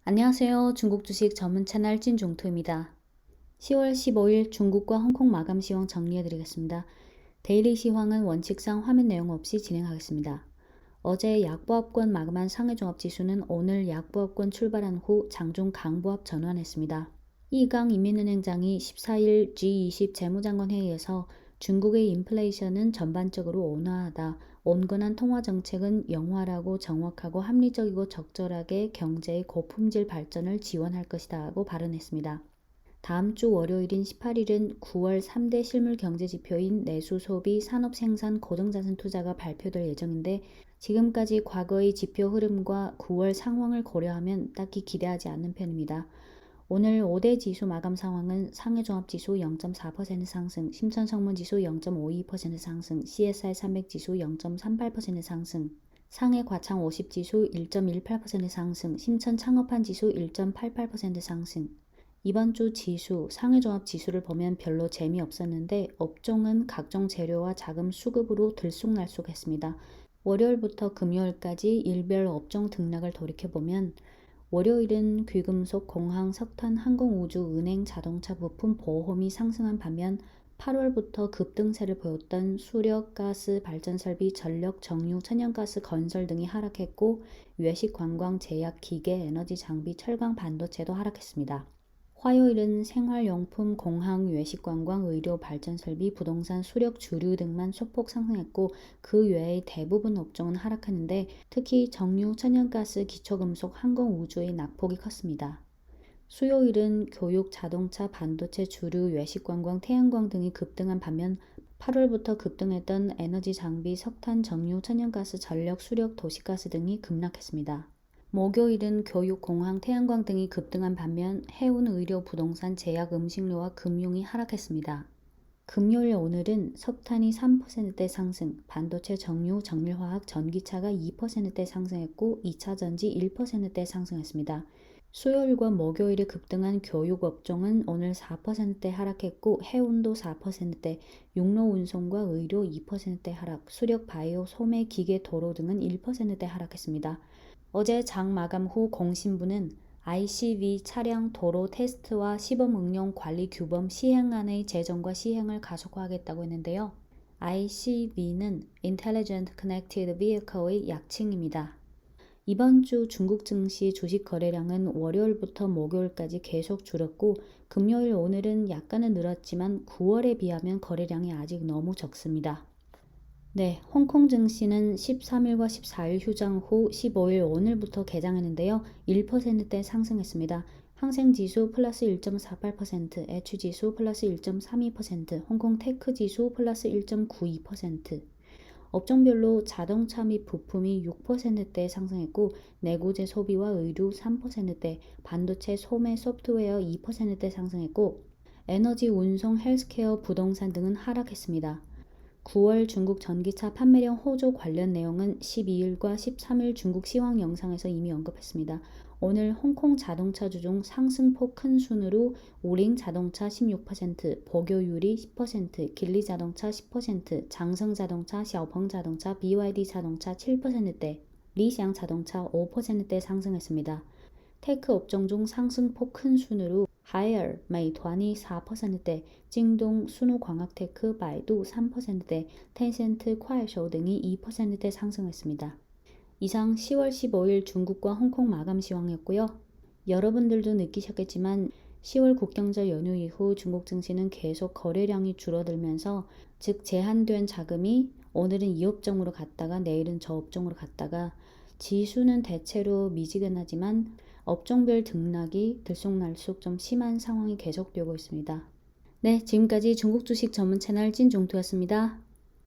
안녕하세요. 중국 주식 전문 채널 찐종토입니다. 10월 15일 중국과 홍콩 마감 시황 정리해드리겠습니다. 데일리 시황은 원칙상 화면 내용 없이 진행하겠습니다. 어제 약보합권 마감한 상해종합지수는 오늘 약보합권 출발한 후 장중 강보합 전환했습니다. 이강 인민은행장이 14일 G20 재무장관 회의에서 중국의 인플레이션은 전반적으로 온화하다. 온건한 통화정책은 영활하고 정확하고 합리적이고 적절하게 경제의 고품질 발전을 지원할 것이다 하고 발언했습니다. 다음 주 월요일인 18일은 9월 3대 실물 경제 지표인 내수 소비, 산업 생산, 고정자산 투자가 발표될 예정인데 지금까지 과거의 지표 흐름과 9월 상황을 고려하면 딱히 기대하지 않는 편입니다. 오늘 5대 지수 마감 상황은 상해종합지수 0.4% 상승, 심천성문지수 0.52% 상승, CSI 300지수 0.38% 상승, 상해과창 50지수 1.18% 상승, 심천창업한지수 1.88% 상승. 이번 주 지수, 상해종합지수를 보면 별로 재미없었는데 업종은 각종 재료와 자금 수급으로 들쑥날쑥했습니다. 월요일부터 금요일까지 일별 업종 등락을 돌이켜보면 월요일은 귀금속, 공항, 석탄, 항공우주, 은행, 자동차 부품, 보험이 상승한 반면 8월부터 급등세를 보였던 수력, 가스, 발전설비, 전력, 정유, 천연가스, 건설 등이 하락했고 외식, 관광, 제약, 기계, 에너지 장비, 철강, 반도체도 하락했습니다. 화요일은 생활용품, 공항, 외식관광, 의료, 발전설비, 부동산, 수력, 주류 등만 소폭 상승했고 그 외의 대부분 업종은 하락했는데 특히 정유, 천연가스, 기초금속, 항공우주의 낙폭이 컸습니다. 수요일은 교육, 자동차, 반도체, 주류, 외식관광, 태양광 등이 급등한 반면 8월부터 급등했던 에너지 장비, 석탄, 정유, 천연가스, 전력, 수력, 도시가스 등이 급락했습니다. 목요일은 교육, 공항, 태양광 등이 급등한 반면 해운, 의료, 부동산, 제약, 음식료와 금융이 하락했습니다. 금요일 오늘은 석탄이 3%대 상승, 반도체, 정유, 정밀화학, 전기차가 2%대 상승했고 2차전지 1%대 상승했습니다. 수요일과 목요일에 급등한 교육 업종은 오늘 4%대 하락했고 해운도 4%대, 육로운송과 의료 2%대 하락, 수력, 바이오, 소매, 기계, 도로 등은 1%대 하락했습니다. 어제 장 마감 후 공신부는 ICV 차량 도로 테스트와 시범 응용 관리 규범 시행안의 제정과 시행을 가속화하겠다고 했는데요. ICV는 Intelligent Connected Vehicle의 약칭입니다. 이번 주 중국 증시 주식 거래량은 월요일부터 목요일까지 계속 줄었고 금요일 오늘은 약간은 늘었지만 9월에 비하면 거래량이 아직 너무 적습니다. 네, 홍콩 증시는 13일과 14일 휴장 후 15일 오늘부터 개장했는데요. 1%대 상승했습니다. 항생지수 플러스 1.48%, 애추지수 플러스 1.32%, 홍콩 테크지수 플러스 1.92%. 업종별로 자동차 및 부품이 6%대 상승했고 내구재 소비와 의류 3%대, 반도체, 소매, 소프트웨어 2%대 상승했고 에너지, 운송, 헬스케어, 부동산 등은 하락했습니다. 9월 중국 전기차 판매량 호조 관련 내용은 12일과 13일 중국 시황 영상에서 이미 언급했습니다. 오늘 홍콩 자동차주 중 상승폭 큰 순으로 오링 자동차 16%, 보교유리 10%, 길리 자동차 10%, 장성 자동차, 샤오펑 자동차, BYD 자동차 7%대, 리샹 자동차 5%대 상승했습니다. 테크 업종 중 상승폭 큰 순으로 하이얼, 메이투안이 4%대, 징동, 순우광학테크, 바이두 3%대, 텐센트, 콰이쇼 등이 2%대 상승했습니다. 이상 10월 15일 중국과 홍콩 마감 시황이었고요. 여러분들도 느끼셨겠지만 10월 국경절 연휴 이후 중국 증시는 계속 거래량이 줄어들면서 즉 제한된 자금이 오늘은 이 업종으로 갔다가 내일은 저 업종으로 갔다가 지수는 대체로 미지근하지만 업종별 등락이 들쑥날쑥 좀 심한 상황이 계속되고 있습니다. 네, 지금까지 중국 주식 전문 채널 찐종토였습니다.